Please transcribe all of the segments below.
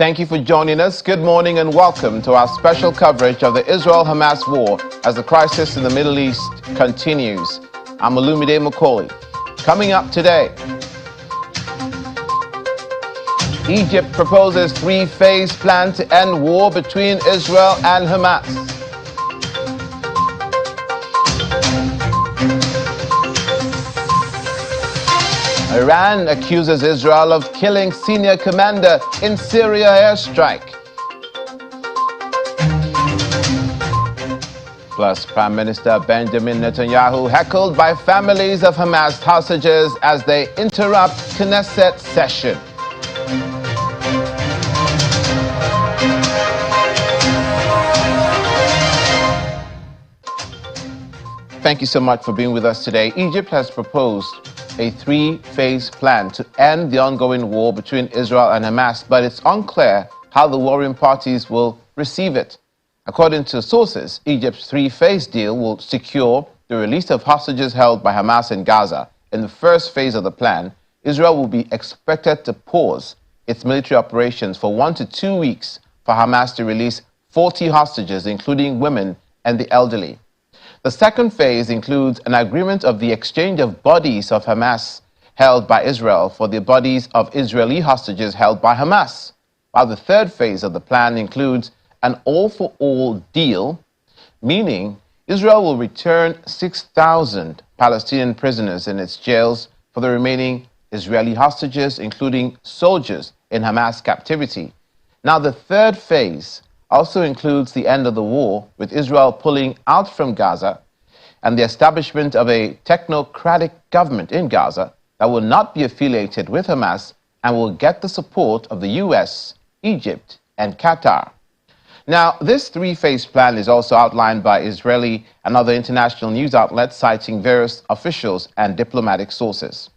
Thank you for joining us. Good morning and welcome to our special coverage of the Israel-Hamas war as the crisis in the Middle East continues. I'm Olumide Macaulay. Coming up today, Egypt proposes three-phase plan to end war between Israel and Hamas. Iran accuses Israel of killing senior commander in Syria airstrike. Plus, Prime Minister Benjamin Netanyahu heckled by families of Hamas hostages as they interrupt Knesset session. Thank you so much for being with us today. Egypt has proposed a three-phase plan to end the ongoing war between Israel and Hamas, but it's unclear how the warring parties will receive it. According to sources, Egypt's three-phase deal will secure the release of hostages held by Hamas in Gaza. In the first phase of the plan, Israel will be expected to pause its military operations for 1 to 2 weeks for Hamas to release 40 hostages, including women and the elderly. The second phase includes an agreement of the exchange of bodies of Hamas held by Israel for the bodies of Israeli hostages held by Hamas, while the third phase of the plan includes an all-for-all deal, meaning Israel will return 6,000 Palestinian prisoners in its jails for the remaining Israeli hostages, including soldiers in Hamas captivity. Now, the third phase also includes the end of the war, with Israel pulling out from Gaza and the establishment of a technocratic government in Gaza that will not be affiliated with Hamas and will get the support of the US, Egypt, and Qatar. Now, this three-phase plan is also outlined by Israeli and other international news outlets, citing various officials and diplomatic sources.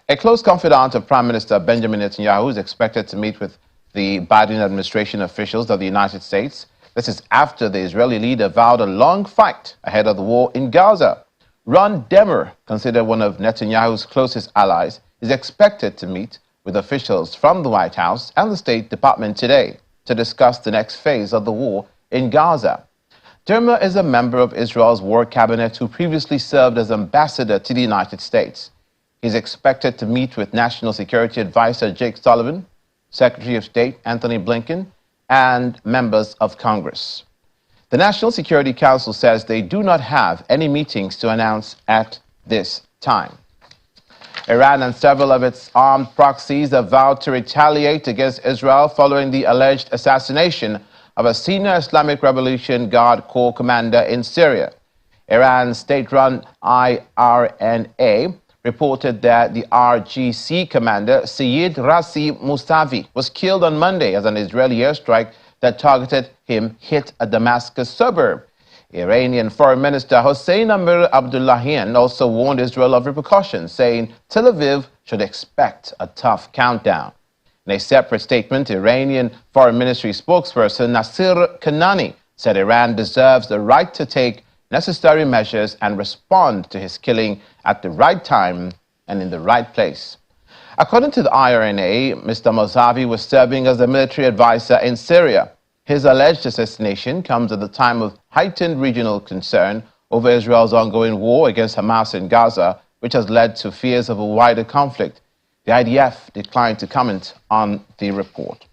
A close confidant of Prime Minister Benjamin Netanyahu is expected to meet with the Biden administration officials of the United States. This is after the Israeli leader vowed a long fight ahead of the war in Gaza. Ron Dermer, considered one of Netanyahu's closest allies, is expected to meet with officials from the White House and the State Department today to discuss the next phase of the war in Gaza. Dermer is a member of Israel's war cabinet who previously served as ambassador to the United States. He's expected to meet with National Security Advisor Jake Sullivan, Secretary of State Anthony Blinken, and members of Congress. The National Security Council says they do not have any meetings to announce at this time. Iran and several of its armed proxies have vowed to retaliate against Israel following the alleged assassination of a senior Islamic Revolution Guard Corps commander in Syria. Iran's state-run IRNA reported that the RGC commander, Sayyid Razi Mustafi, was killed on Monday as an Israeli airstrike that targeted him hit a Damascus suburb. Iranian Foreign Minister Hossein Amir-Abdollahian also warned Israel of repercussions, saying Tel Aviv should expect a tough countdown. In a separate statement, Iranian Foreign Ministry spokesperson Nasir Kanani said Iran deserves the right to take necessary measures and respond to his killing at the right time and in the right place. According to the IRNA, Mr. Mousavi was serving as a military advisor in Syria. His alleged assassination comes at the time of heightened regional concern over Israel's ongoing war against Hamas in Gaza, which has led to fears of a wider conflict. The IDF declined to comment on the report.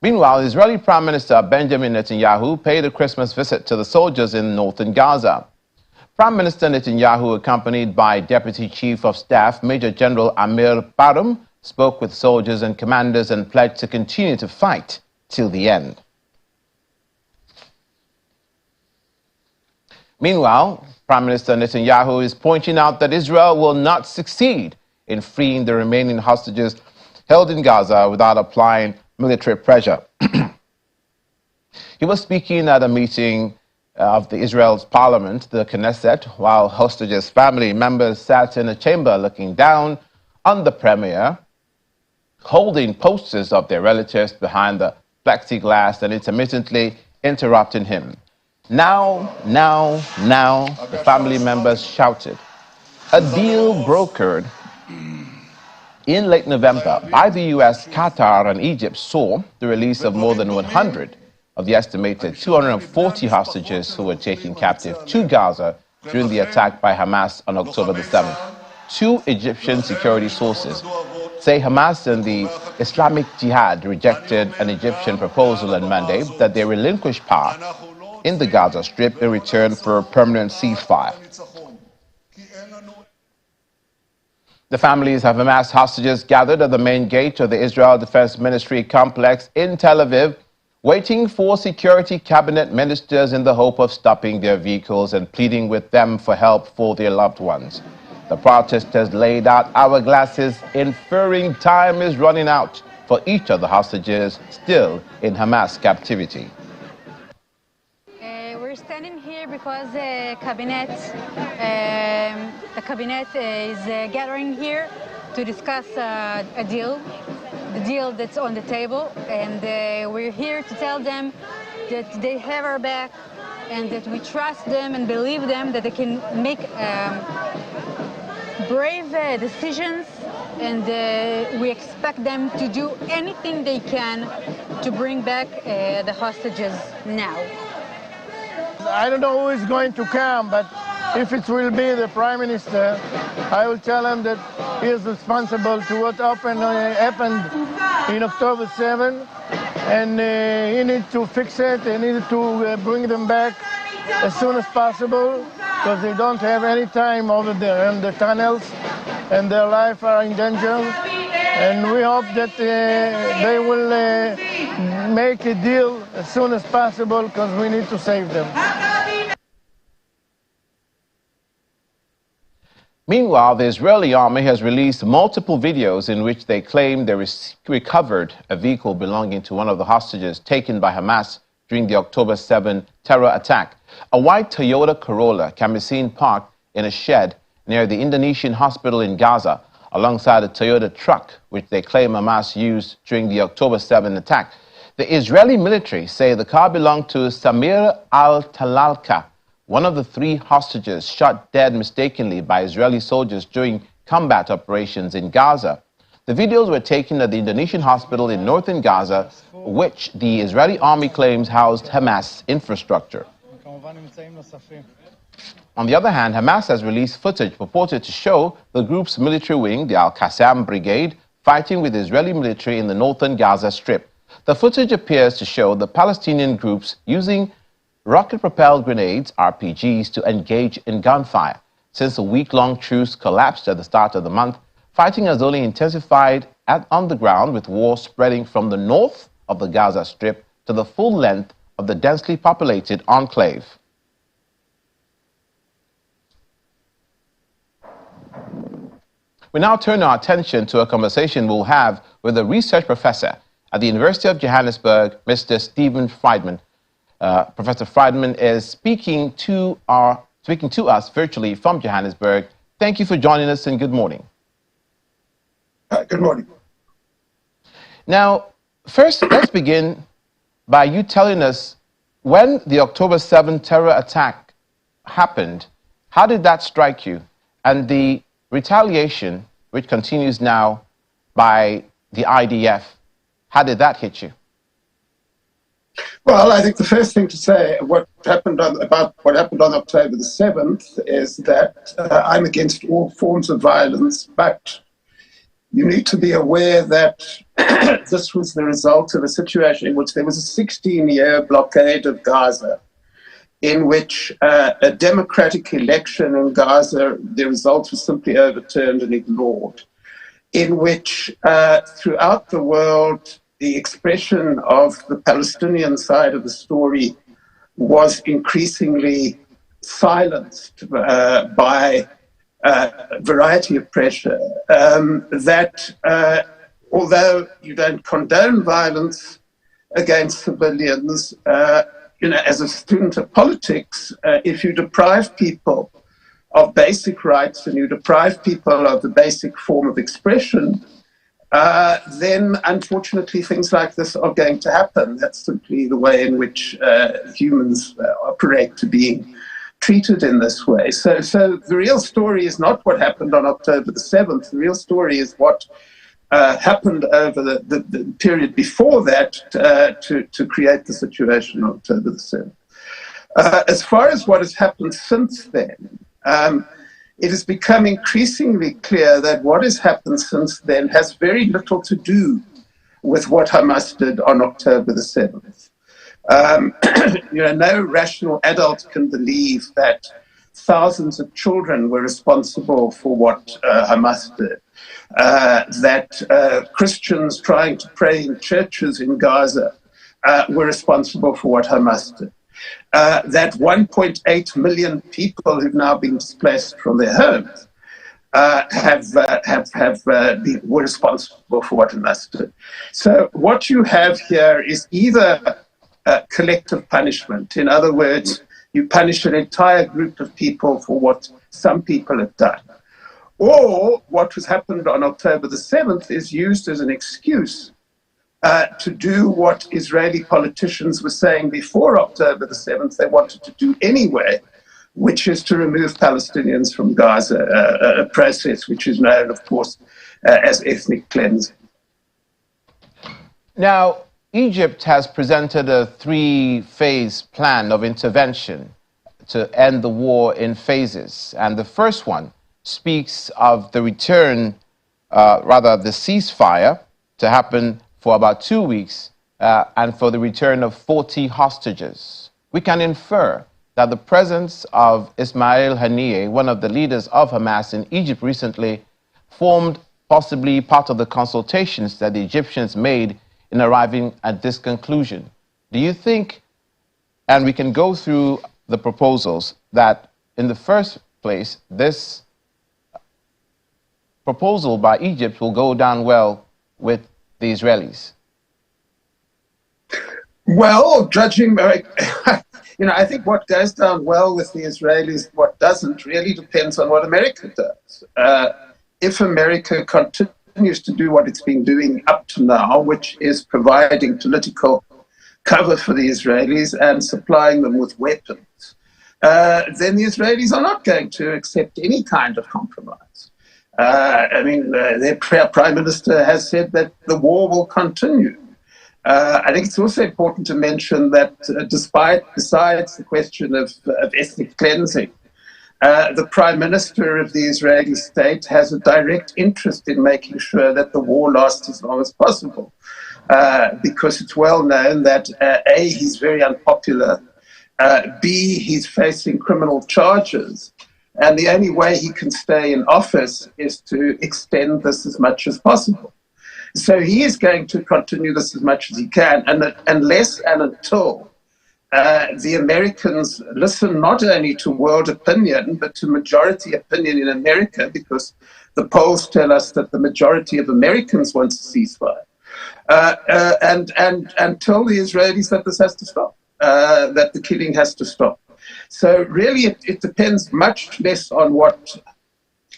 Meanwhile, Israeli Prime Minister Benjamin Netanyahu paid a Christmas visit to the soldiers in northern Gaza. Prime Minister Netanyahu, accompanied by Deputy Chief of Staff Major General Amir Barum, spoke with soldiers and commanders and pledged to continue to fight till the end. Meanwhile, Prime Minister Netanyahu is pointing out that Israel will not succeed in freeing the remaining hostages held in Gaza without applying military pressure. He was speaking at a meeting of the Israel's parliament, the Knesset, while hostages' family members sat in a chamber looking down on the premier, holding posters of their relatives behind the plexiglass and intermittently interrupting him. Now, the family members shouted. A deal brokered In late November, by the US, Qatar, and Egypt saw the release of more than 100 of the estimated 240 hostages who were taken captive to Gaza during the attack by Hamas on October the 7th. Two Egyptian security sources say Hamas and the Islamic Jihad rejected an Egyptian proposal on Monday that they relinquish power in the Gaza Strip in return for a permanent ceasefire. The families of Hamas hostages gathered at the main gate of the Israel Defense Ministry complex in Tel Aviv, waiting for security cabinet ministers in the hope of stopping their vehicles and pleading with them for help for their loved ones. The protesters laid out hourglasses, inferring time is running out for each of the hostages still in Hamas captivity. We're standing here because the cabinet is gathering here to discuss a deal, the deal that's on the table, and we're here to tell them that they have our back and that we trust them and believe them that they can make brave decisions, and we expect them to do anything they can to bring back the hostages now. I don't know who is going to come, but if it will be the Prime Minister, I will tell him that he is responsible to what happened in October 7, and he needs to fix it. He needs to bring them back as soon as possible, because they don't have any time over there in the tunnels, and their life are in danger. And we hope that they will make a deal as soon as possible, because we need to save them. Meanwhile, the Israeli army has released multiple videos in which they claim they recovered a vehicle belonging to one of the hostages taken by Hamas during the October 7 terror attack. A white Toyota Corolla can be seen parked in a shed near the Indonesian hospital in Gaza, alongside a Toyota truck which they claim Hamas used during the October 7 attack. The Israeli military say the car belonged to Samir al-Talalka, one of the three hostages shot dead mistakenly by Israeli soldiers during combat operations in Gaza. The videos were taken at the Indonesian hospital in northern Gaza, which the Israeli army claims housed Hamas infrastructure. On the other hand, Hamas has released footage purported to show the group's military wing, the Al-Qassam Brigade, fighting with the Israeli military in the northern Gaza Strip. The footage appears to show the Palestinian groups using rocket-propelled grenades, RPGs, to engage in gunfire. Since a week-long truce collapsed at the start of the month, fighting has only intensified on the ground, with war spreading from the north of the Gaza Strip to the full length of the densely populated enclave. We now turn our attention to a conversation we'll have with a research professor at the University of Johannesburg, Mr. Stephen Friedman. Professor Friedman is speaking to us virtually from Johannesburg. Thank you for joining us, and good morning. Good morning. Now, first, let's begin by you telling us, when the October 7 terror attack happened, how did that strike you? And the retaliation, which continues now by the IDF, how did that hit you? Well, I think the first thing to say about what happened on October the 7th is that I'm against all forms of violence, but you need to be aware that this was the result of a situation in which there was a 16-year blockade of Gaza, in which a democratic election in Gaza, the result was simply overturned and ignored, in which throughout the world, the expression of the Palestinian side of the story was increasingly silenced by a variety of pressure. Although you don't condone violence against civilians, as a student of politics, if you deprive people of basic rights and you deprive people of the basic form of expression, then unfortunately things like this are going to happen. That's simply the way in which humans operate, to being treated in this way. So the real story is not what happened on October the 7th. The real story is what happened over the period before that to create the situation on October the 7th. As far as what has happened since then, it has become increasingly clear that what has happened since then has very little to do with what Hamas did on October the 7th. No rational adult can believe that thousands of children were responsible for what Hamas did, that Christians trying to pray in churches in Gaza were responsible for what Hamas did. That 1.8 million people who've now been displaced from their homes were responsible for what Hamas did. So what you have here is either collective punishment. In other words, you punish an entire group of people for what some people have done. Or what has happened on October the 7th is used as an excuse to do what Israeli politicians were saying before October the 7th they wanted to do anyway, which is to remove Palestinians from Gaza, a process which is known, of course, as ethnic cleansing. Now, Egypt has presented a three-phase plan of intervention to end the war in phases. And the first one speaks of the return, the ceasefire to happen for about 2 weeks and for the return of 40 hostages. We can infer that the presence of Ismail Haniyeh, one of the leaders of Hamas in Egypt recently, formed possibly part of the consultations that the Egyptians made in arriving at this conclusion. Do you think, and we can go through the proposals, that in the first place, this proposal by Egypt will go down well with the Israelis? Well, judging, I think what goes down well with the Israelis, what doesn't, really depends on what America does. If America continues to do what it's been doing up to now, which is providing political cover for the Israelis and supplying them with weapons, then the Israelis are not going to accept any kind of compromise. Their prime minister has said that the war will continue. I think it's also important to mention that besides the question of ethnic cleansing, the prime minister of the Israeli state has a direct interest in making sure that the war lasts as long as possible, because it's well known that A, he's very unpopular, B, he's facing criminal charges, and the only way he can stay in office is to extend this as much as possible. So he is going to continue this as much as he can, and unless and until the Americans listen not only to world opinion, but to majority opinion in America, because the polls tell us that the majority of Americans want a ceasefire, and tell the Israelis that this has to stop, that the killing has to stop. So really, it depends much less on what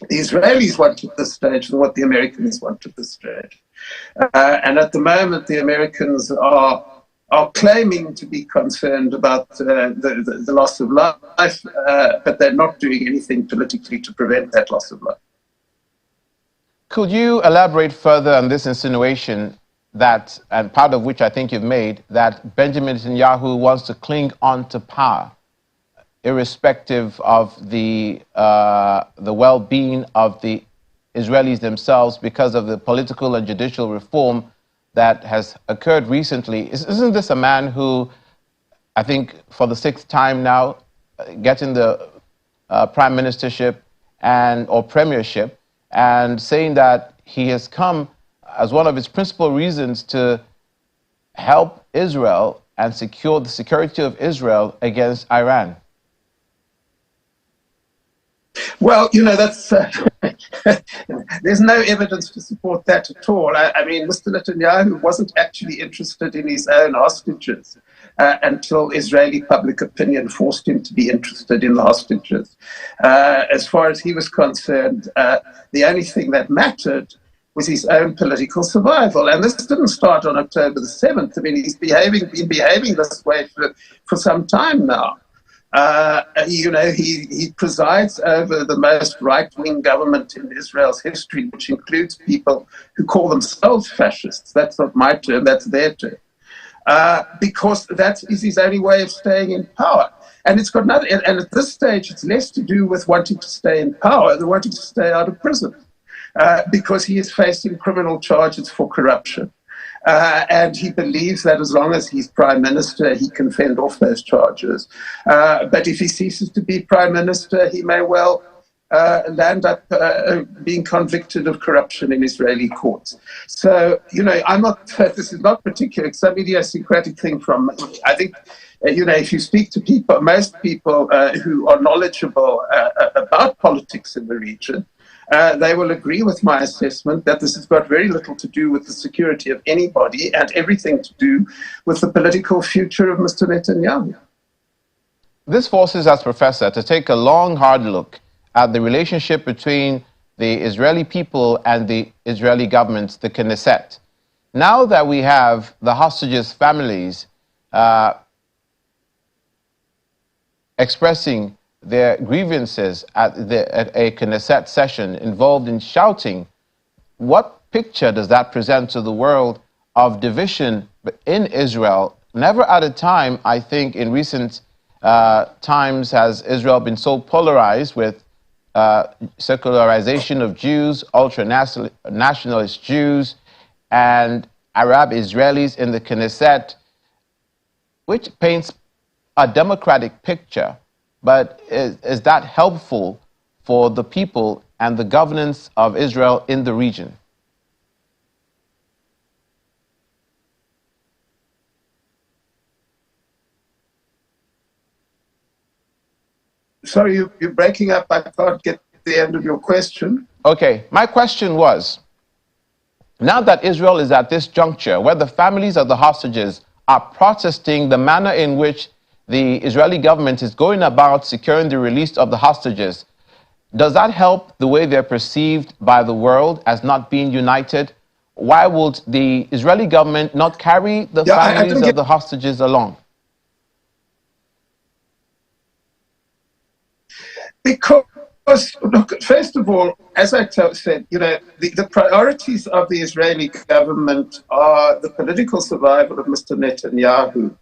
the Israelis want at this stage than what the Americans want at this stage. And at the moment, the Americans are claiming to be concerned about the loss of life, but they're not doing anything politically to prevent that loss of life. Could you elaborate further on this insinuation that, and part of which I think you've made, that Benjamin Netanyahu wants to cling on to power, irrespective of the well-being of the Israelis themselves because of the political and judicial reform that has occurred recently? Isn't this a man who, I think for the 6th time now, getting the prime ministership or premiership, and saying that he has come as one of his principal reasons to help Israel and secure the security of Israel against Iran? Well, that's there's no evidence to support that at all. Mr. Netanyahu wasn't actually interested in his own hostages until Israeli public opinion forced him to be interested in the hostages. As far as he was concerned, the only thing that mattered was his own political survival. And this didn't start on October the 7th. He's been behaving this way for some time now. he presides over the most right-wing government in Israel's history, which includes people who call themselves fascists. That's not my term, that's their term. Because that is his only way of staying in power. And it's got nothing, and at this stage, it's less to do with wanting to stay in power than wanting to stay out of prison, because he is facing criminal charges for corruption. And he believes that as long as he's prime minister, he can fend off those charges. But if he ceases to be prime minister, he may well land up being convicted of corruption in Israeli courts. So, I'm not, this is not particular, it's some idiosyncratic thing from, I think, if you speak to people, most people who are knowledgeable about politics in the region, they will agree with my assessment that this has got very little to do with the security of anybody and everything to do with the political future of Mr. Netanyahu. This forces us, Professor, to take a long, hard look at the relationship between the Israeli people and the Israeli government, the Knesset. Now that we have the hostages' families expressing their grievances at a Knesset session involved in shouting, what picture does that present to the world of division in Israel? Never at a time, I think, in recent times has Israel been so polarized with secularization of Jews, ultra-nationalist Jews, and Arab Israelis in the Knesset, which paints a democratic picture. But is that helpful for the people and the governance of Israel in the region? Sorry, you're breaking up. I can't get the end of your question. Okay, my question was, now that Israel is at this juncture where the families of the hostages are protesting the manner in which the Israeli government is going about securing the release of the hostages, does that help the way they're perceived by the world as not being united? Why would the Israeli government not carry the families of the hostages along? Because, look, first of all, as I said, the priorities of the Israeli government are the political survival of Mr. Netanyahu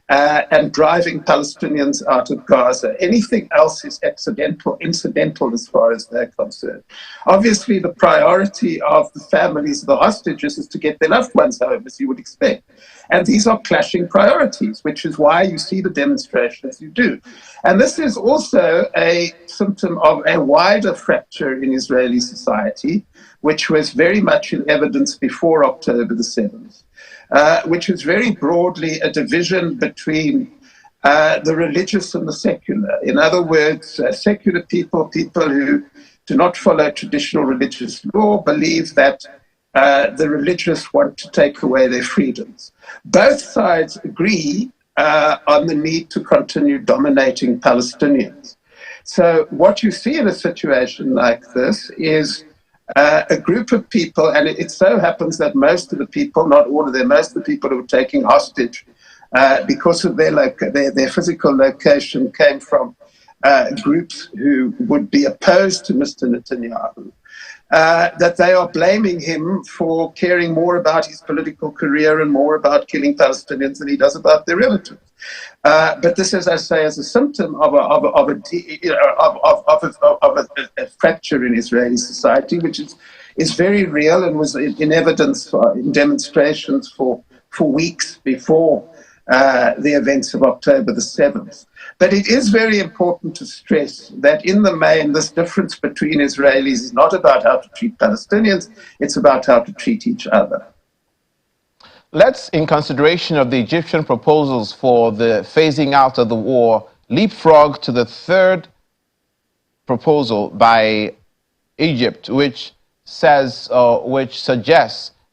and driving Palestinians out of Gaza. Anything else is incidental as far as they're concerned. Obviously, the priority of the families of the hostages is to get their loved ones home, as you would expect. And these are clashing priorities, which is why you see the demonstrations you do. And this is also a symptom of a wider fracture in Israeli society, which was very much in evidence before October the 7th. Which is very broadly a division between the religious and the secular. In other words, secular people who do not follow traditional religious law, believe that the religious want to take away their freedoms. Both sides agree on the need to continue dominating Palestinians. So what you see in a situation like this is a group of people, and it so happens that most of the people, not all of them, most of the people who were taking hostage because of their physical location came from groups who would be opposed to Mr. Netanyahu, that they are blaming him for caring more about his political career and more about killing Palestinians than he does about their relatives. But this, as I say, is a symptom of a fracture in Israeli society, which is very real and was in evidence in demonstrations for weeks before the events of October the 7th. But it is very important to stress that in the main, this difference between Israelis is not about how to treat Palestinians, it's about how to treat each other. Let's, in consideration of the Egyptian proposals for the phasing out of the war, leapfrog to the third proposal by Egypt, which suggests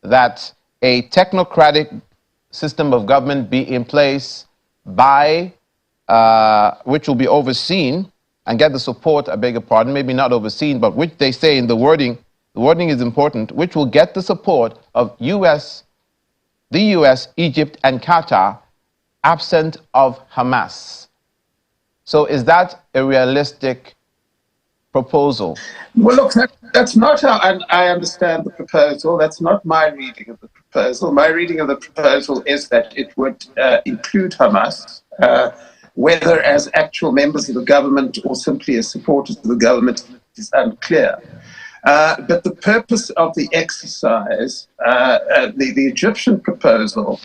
that a technocratic system of government be in place by which will be overseen and get the support, I beg your pardon, maybe not overseen, but which they say in the wording is important, which will get the support of the US, Egypt, and Qatar, absent of Hamas. So is that a realistic proposal? Well, look, that's not how I understand the proposal. That's not my reading of the proposal. My reading of the proposal is that it would include Hamas, whether as actual members of the government or simply as supporters of the government is unclear. But the purpose of the exercise, the Egyptian proposal,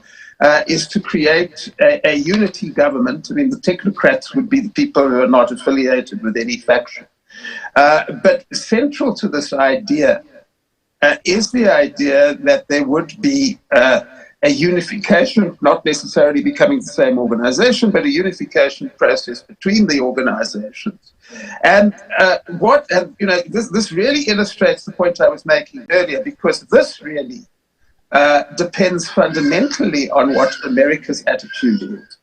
is to create a unity government. I mean, the technocrats would be the people who are not affiliated with any faction. But central to this idea is the idea that there would be a unification, not necessarily becoming the same organization, but a unification process between the organizations. And this really illustrates the point I was making earlier, because this really depends fundamentally on what America's attitude is.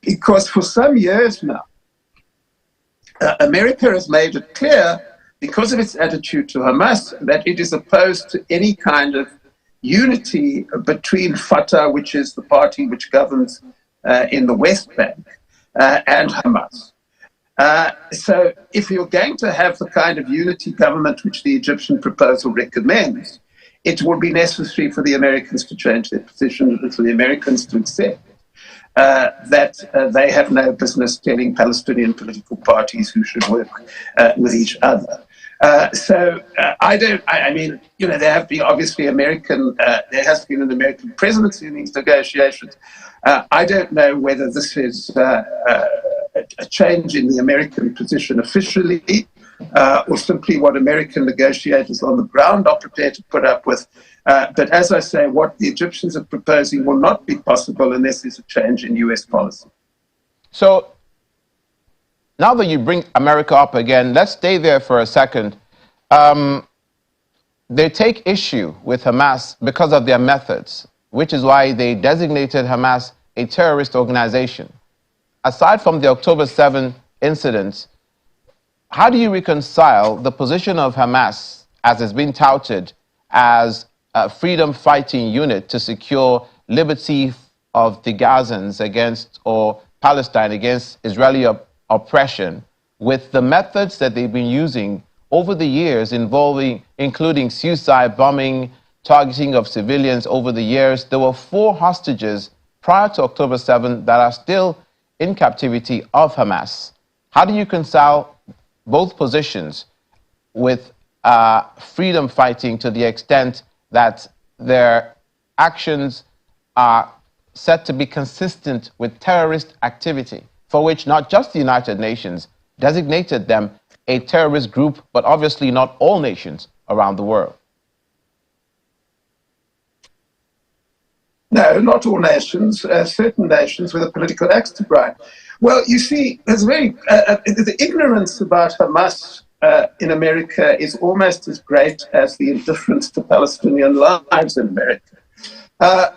Because for some years now, America has made it clear, because of its attitude to Hamas, that it is opposed to any kind of unity between Fatah, which is the party which governs in the West Bank, and Hamas. So if you're going to have the kind of unity government which the Egyptian proposal recommends, it will be necessary for the Americans to change their position and for the Americans to accept that they have no business telling Palestinian political parties who should work with each other. I mean, there have been obviously there has been an American presidency in these negotiations. I don't know whether this is a change in the American position officially, or simply what American negotiators on the ground are prepared to put up with. But as I say, what the Egyptians are proposing will not be possible unless there's a change in US policy. So now that you bring America up again, let's stay there for a second. They take issue with Hamas because of their methods, which is why they designated Hamas a terrorist organization. Aside from the October 7 incidents, how do you reconcile the position of Hamas, as has been touted, as a freedom-fighting unit to secure liberty of the Gazans against, or Palestine against Israeli oppression, with the methods that they've been using over the years, including suicide bombing, targeting of civilians over the years? There were 4 hostages prior to October 7 that are still in captivity of Hamas. How do you reconcile both positions with freedom fighting to the extent that their actions are said to be consistent with terrorist activity, for which not just the United Nations designated them a terrorist group, but obviously not all nations around the world? No, not all nations, certain nations with a political axe to grind. Well, you see, the ignorance about Hamas in America is almost as great as the indifference to Palestinian lives in America.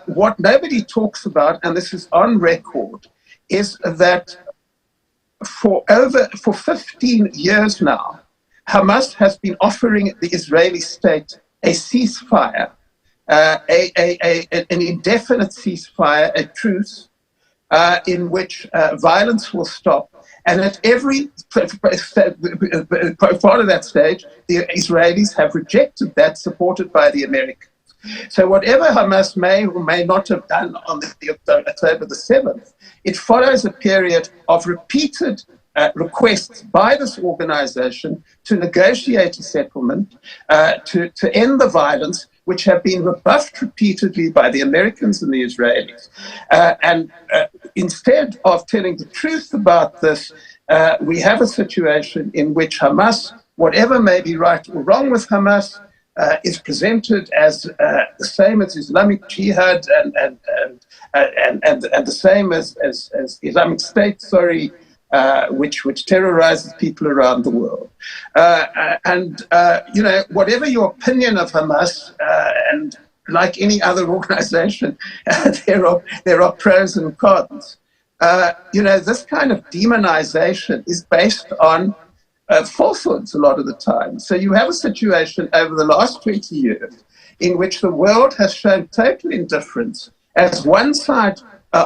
What nobody talks about, and this is on record, is that for 15 years now, Hamas has been offering the Israeli state a ceasefire, an indefinite ceasefire, a truce, in which violence will stop. And at every part of that stage, the Israelis have rejected that, supported by the Americans. So whatever Hamas may or may not have done on October the 7th, it follows a period of repeated requests by this organization to negotiate a settlement, to end the violence, which have been rebuffed repeatedly by the Americans and the Israelis. Instead of telling the truth about this, we have a situation in which Hamas, whatever may be right or wrong with Hamas, is presented as the same as Islamic Jihad and the same as Islamic State, which terrorizes people around the world. Whatever your opinion of Hamas, and like any other organization, there are pros and cons. This kind of demonization is based on falsehoods a lot of the time. So you have a situation over the last 20 years in which the world has shown total indifference as one side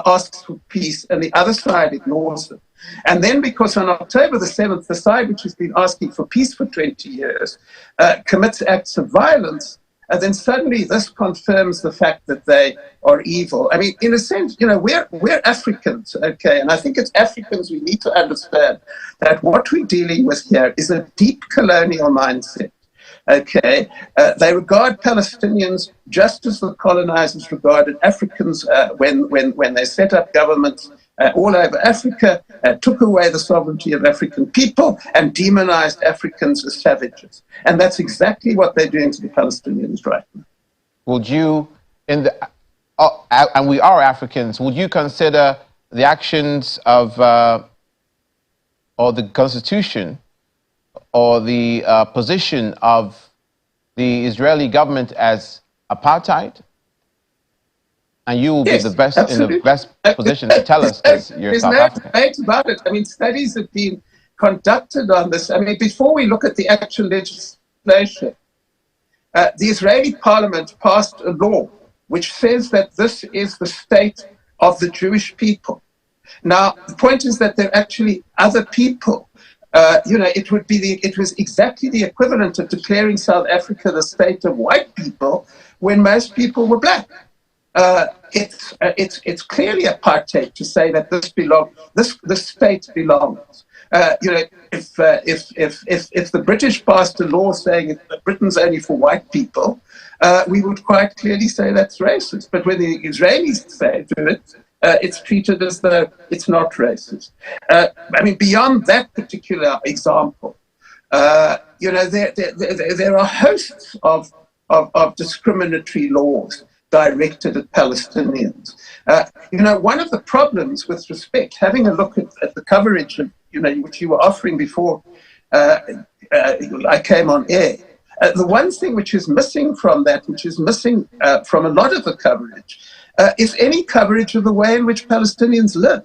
asks for peace, and the other side ignores them. And then because on October the 7th, the side which has been asking for peace for 20 years commits acts of violence, then suddenly this confirms the fact that they are evil. I mean, in a sense, we're Africans, okay? And I think it's Africans we need to understand that what we're dealing with here is a deep colonial mindset. Okay, they regard Palestinians just as the colonizers regarded Africans when they set up governments all over Africa, took away the sovereignty of African people and demonized Africans as savages. And that's exactly what they're doing to the Palestinians right now. Would you, and we are Africans, would you consider the actions of, or the constitution, or the position of the Israeli government as apartheid? And you will Yes, be the best absolutely. in the best position to tell us, as you're There's South no African. debate about it. I mean, studies have been conducted on this. I mean, before we look at the actual legislation, the Israeli parliament passed a law which says that this is the state of the Jewish people. Now, the point is that there are actually other people. It was exactly the equivalent of declaring South Africa the state of white people when most people were black. It's clearly apartheid to say that this state belongs. If the British passed a law saying that Britain's only for white people, we would quite clearly say that's racist. But when the Israelis do it, it's treated as though it's not racist. I mean, beyond that particular example, there are hosts of discriminatory laws directed at Palestinians. One of the problems with respect, having a look at the coverage of, which you were offering before I came on air, the one thing which is missing from that, which is missing from a lot of the coverage, is any coverage of the way in which Palestinians live.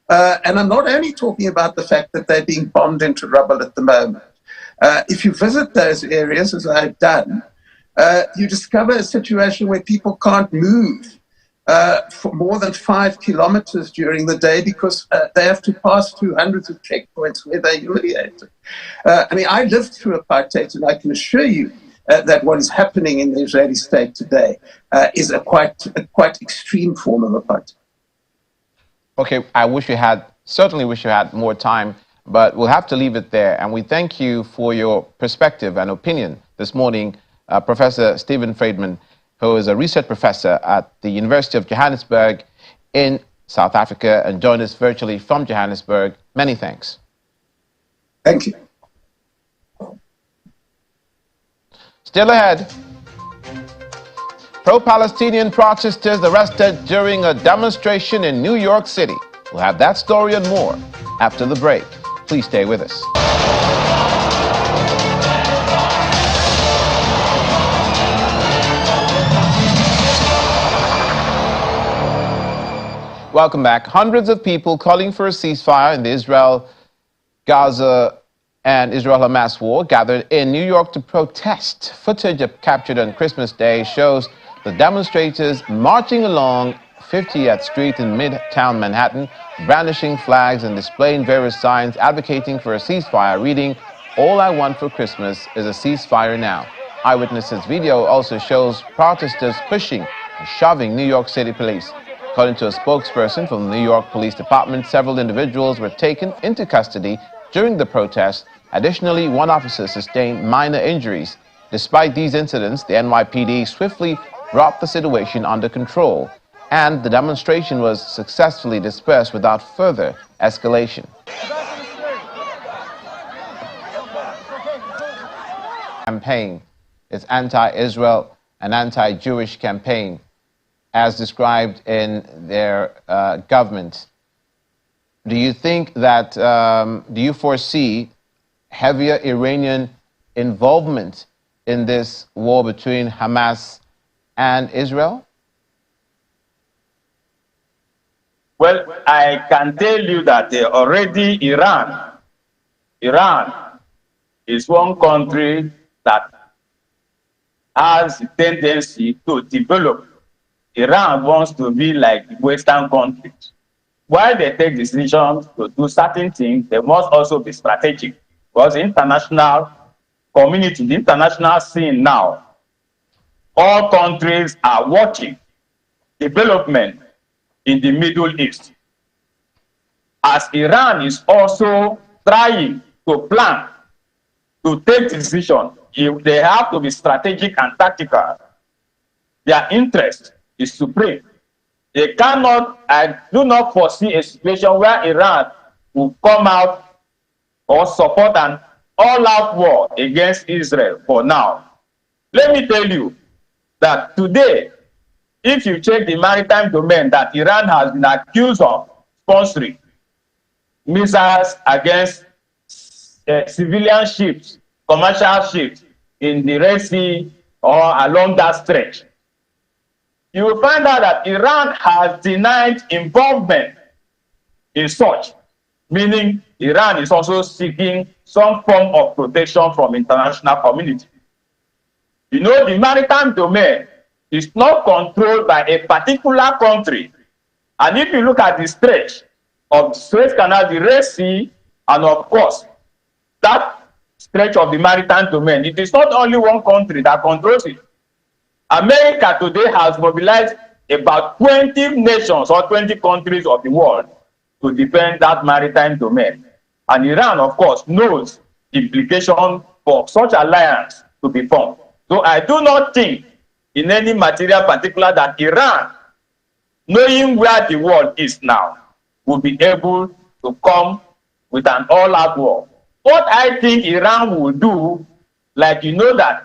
And I'm not only talking about the fact that they're being bombed into rubble at the moment. If you visit those areas, as I've done, you discover a situation where people can't move for more than 5 kilometers during the day because they have to pass through hundreds of checkpoints where they're humiliated. I mean, I lived through apartheid, and I can assure you that what is happening in the Israeli state today is a quite extreme form of apartheid. Okay, certainly wish you had more time, but we'll have to leave it there. And we thank you for your perspective and opinion this morning, Professor Stephen Friedman, who is a research professor at the University of Johannesburg in South Africa, and joined us virtually from Johannesburg. Many thanks. Thank you. Still ahead, pro-Palestinian protesters arrested during a demonstration in New York City. We'll have that story and more after the break. Please stay with us. Welcome back. Hundreds of people calling for a ceasefire in the Israel-Gaza and Israel-Hamas war gathered in New York to protest. Footage captured on Christmas Day shows the demonstrators marching along 50th Street in Midtown Manhattan, brandishing flags and displaying various signs advocating for a ceasefire, reading, "All I want for Christmas is a ceasefire now." Eyewitnesses' video also shows protesters pushing and shoving New York City police. According to a spokesperson from the New York Police Department, several individuals were taken into custody during the protest. Additionally, one officer sustained minor injuries. Despite these incidents, the NYPD swiftly brought the situation under control, and the demonstration was successfully dispersed without further escalation. Campaign is anti-Israel and anti-Jewish campaign, as described in their government. Do you think that, do you foresee heavier Iranian involvement in this war between Hamas and Israel? Well, I can tell you that already Iran is one country that has a tendency to develop Iran wants to be like Western countries. While they take decisions to do certain things, they must also be strategic. Because the international community, the international scene now, all countries are watching development in the Middle East. As Iran is also trying to plan to take decisions, if they have to be strategic and tactical, their interest is supreme. They cannot, I do not foresee a situation where Iran will come out or support an all-out war against Israel for now. Let me tell you that today, if you check the maritime domain that Iran has been accused of sponsoring missiles against civilian ships, commercial ships in the Red Sea or along that stretch, you will find out that Iran has denied involvement in such, meaning Iran is also seeking some form of protection from international community. You know, the maritime domain is not controlled by a particular country. And if you look at the stretch of the Suez Canal, the Red Sea, and of course, that stretch of the maritime domain, it is not only one country that controls it. America today has mobilized about 20 nations or 20 countries of the world to defend that maritime domain. And Iran, of course, knows the implication for such alliance to be formed. So I do not think in any material particular that Iran, knowing where the world is now, will be able to come with an all-out war. What I think Iran will do, like you know that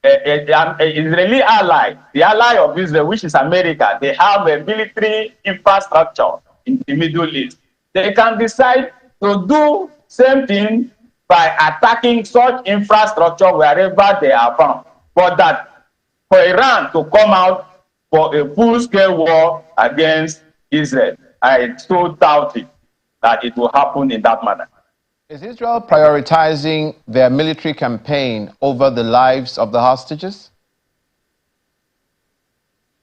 an Israeli ally, the ally of Israel, which is America, they have a military infrastructure in the Middle East. They can decide to do same thing by attacking such infrastructure wherever they are found. But that for Iran to come out for a full-scale war against Israel, I so doubt it that it will happen in that manner. Is Israel prioritizing their military campaign over the lives of the hostages?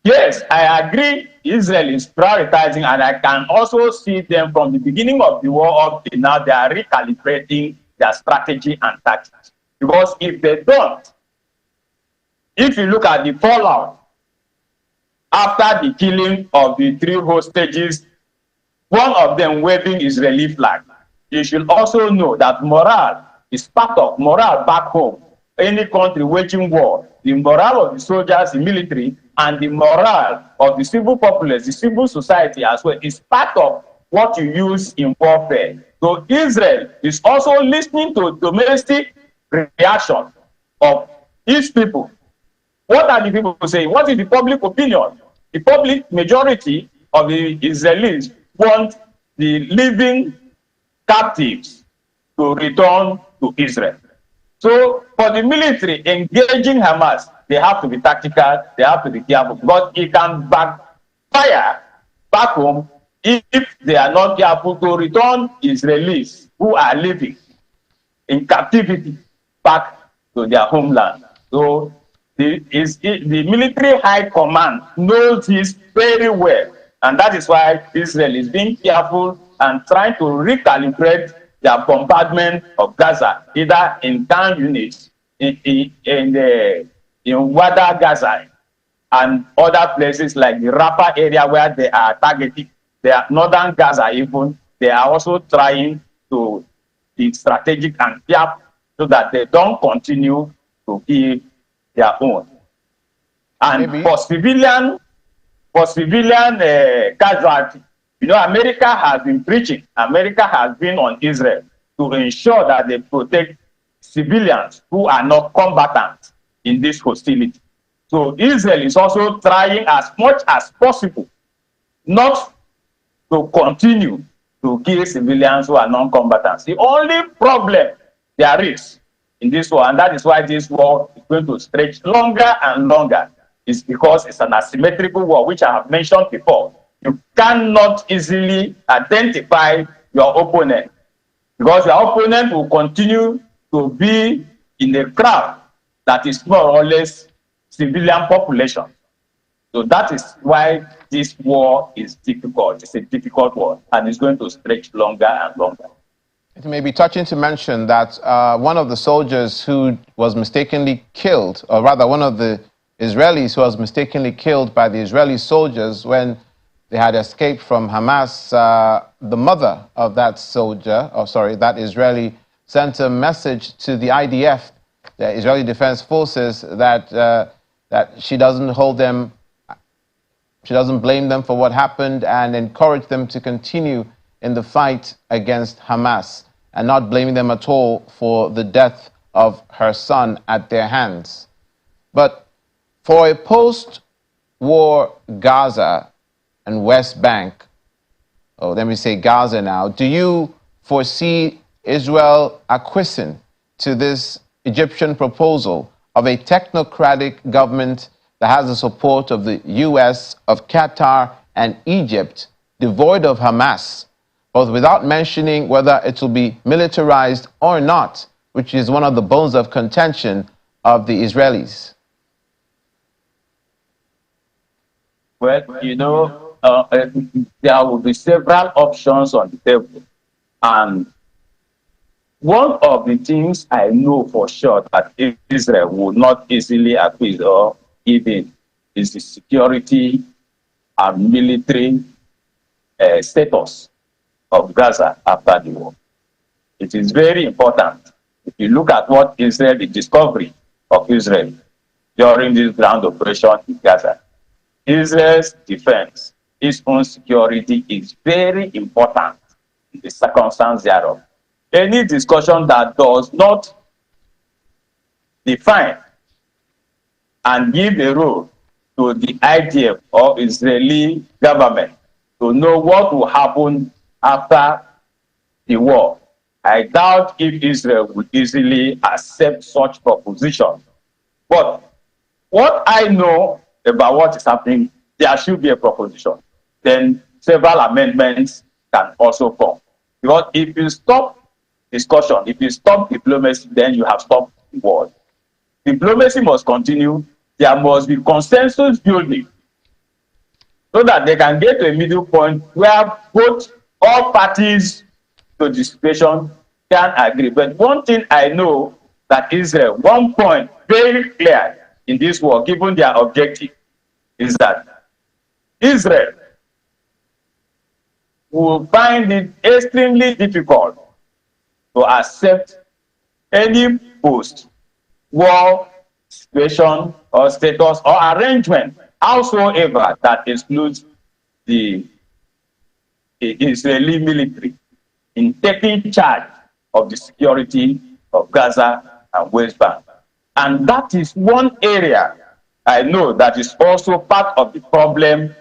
Yes, I agree. Israel is prioritizing, and I can also see them from the beginning of the war up to now, they are recalibrating their strategy and tactics. Because if they don't, if you look at the fallout after the killing of the 3 hostages, one of them waving Israeli flag, you should also know that morale is part of morale back home. Any country waging war, the morale of the soldiers, the military, and the morale of the civil populace, the civil society as well, is part of what you use in warfare. So Israel is also listening to domestic reaction of its people. What are the people saying? What is the public opinion? The public majority of the Israelis want the living captives to return to Israel. So for the military engaging Hamas, they have to be tactical, they have to be careful, but it can backfire back home if they are not careful to return Israelis who are living in captivity back to their homeland. So the military high command knows this very well, and that is why Israel is being careful and trying to recalibrate their bombardment of Gaza, either in town units, in Wada Gaza, and other places like the Rafah area where they are targeting. They are northern Gaza even. They are also trying to be strategic and careful so that they don't continue to kill their own. And for civilian casualty, you know, America has been preaching, America has been on Israel to ensure that they protect civilians who are not combatants in this hostility. So Israel is also trying as much as possible not to continue to kill civilians who are non-combatants. The only problem there is in this war, and that is why this war is going to stretch longer and longer, is because it's an asymmetrical war, which I have mentioned before. You cannot easily identify your opponent because your opponent will continue to be in a crowd that is more or less civilian population. So that is why this war is difficult. It's a difficult war, and it's going to stretch longer and longer. It may be touching to mention that one of the soldiers who was mistakenly killed, or rather one of the Israelis who was mistakenly killed by the Israeli soldiers when they had escaped from Hamas, the mother of that soldier, that Israeli, sent a message to the IDF, the Israeli Defense Forces, that she doesn't hold them, she doesn't blame them for what happened, and encourage them to continue in the fight against Hamas, and not blaming them at all for the death of her son at their hands. But for a post-war Gaza and West Bank, let me say Gaza now, do you foresee Israel acquiescing to this Egyptian proposal of a technocratic government that has the support of the US, of Qatar, and Egypt, devoid of Hamas, but without mentioning whether it will be militarized or not, which is one of the bones of contention of the Israelis? Well, there will be several options on the table. And one of the things I know for sure that Israel will not easily acquiesce or give in is the security and military status of Gaza after the war. It is very important. If you look at what Israel, the discovery of Israel during this ground operation in Gaza, Israel's defense, its own security is very important in the circumstance thereof. Any discussion that does not define and give a role to the IDF or Israeli government to know what will happen after the war, I doubt if Israel would easily accept such proposition. But what I know about what is happening, there should be a proposition. Then several amendments can also come. Because if you stop discussion, if you stop diplomacy, then you have stopped the war. Diplomacy must continue. There must be consensus building so that they can get to a middle point where all parties to the situation can agree. But one thing I know that Israel, one point very clear in this war, given their objective, is that Israel will find it extremely difficult to accept any post-war situation or status or arrangement, howsoever, that excludes the Israeli military in taking charge of the security of Gaza and West Bank. And that is one area I know that is also part of the problem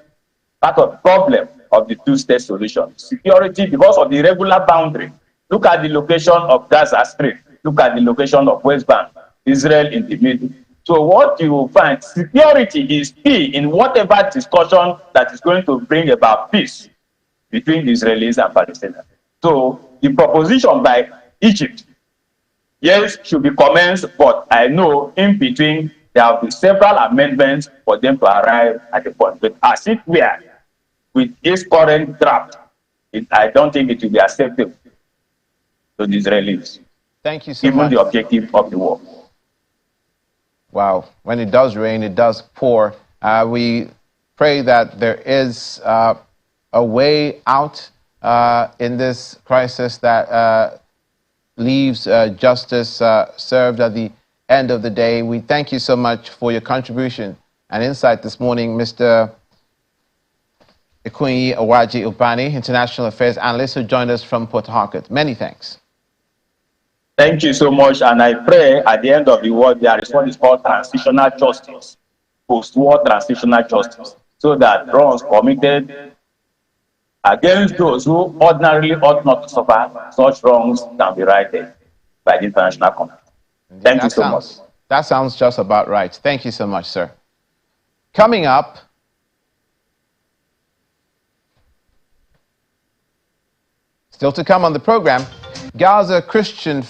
of the two-state solution. Security, because of the irregular boundary. Look at the location of Gaza Strip. Look at the location of West Bank, Israel in the middle. So what you will find, security is key in whatever discussion that is going to bring about peace between the Israelis and Palestinians. So the proposition by Egypt, yes, should be commenced, but I know in between there will be several amendments for them to arrive at the point. But as it were, with its current draft, I don't think it will be acceptable to the Israelis. Thank you so much. Even the objective of the war. Wow. When it does rain, it does pour. We pray that there is a way out in this crisis that leaves justice served at the end of the day. We thank you so much for your contribution and insight this morning, Mr. Ikunyi Awaji Ubani, International Affairs Analyst, who joined us from Port Harcourt. Many thanks. Thank you so much, and I pray at the end of the war there is what is called transitional justice, post-war transitional justice, so that wrongs committed against those who ordinarily ought not to suffer such wrongs can be righted by the international community. Thank you so much. That sounds just about right. Thank you so much, sir. Coming up, still to come on the program, Gaza Christian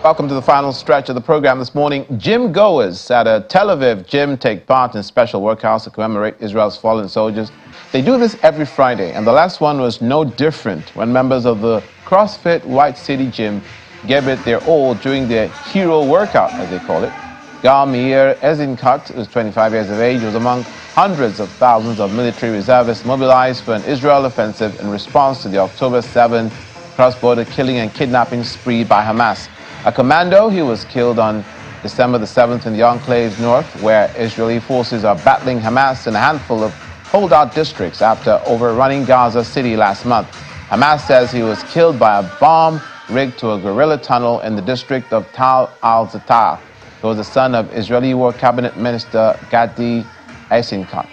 Welcome to the final stretch of the program this morning. Gym goers at a Tel Aviv gym take part in special workouts to commemorate Israel's fallen soldiers. They do this every Friday, and the last one was no different when members of the CrossFit White City Gym gave it their all during their hero workout, as they call it. Gal Meir Ezinkat, who is 25 years of age, was among hundreds of thousands of military reservists mobilized for an Israel offensive in response to the October 7 cross-border killing and kidnapping spree by Hamas. A commando, he was killed on December the 7th in the Enclave's north, where Israeli forces are battling Hamas in a handful of holdout districts after overrunning Gaza City last month. Hamas says he was killed by a bomb rigged to a guerrilla tunnel in the district of Tal al-Zatar. He was the son of Israeli War Cabinet Minister Gadi Eisenkot.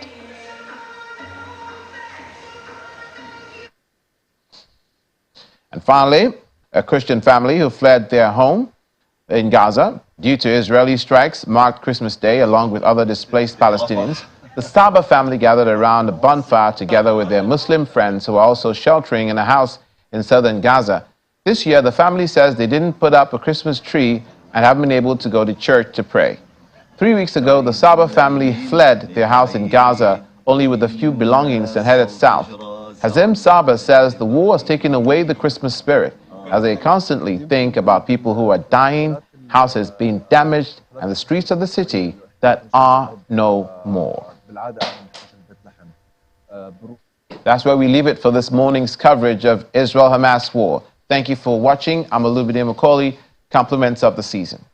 And finally, a Christian family who fled their home in Gaza due to Israeli strikes marked Christmas Day along with other displaced Palestinians. The Saba family gathered around a bonfire together with their Muslim friends who are also sheltering in a house in southern Gaza. This year, the family says they didn't put up a Christmas tree and haven't been able to go to church to pray. 3 weeks ago, the Saba family fled their house in Gaza only with a few belongings and headed south. Hazem Saba says the war has taken away the Christmas spirit, as they constantly think about people who are dying, houses being damaged, and the streets of the city that are no more. That's where we leave it for this morning's coverage of Israel-Hamas war. Thank you for watching. I'm Olubide Macaulay. Compliments of the season.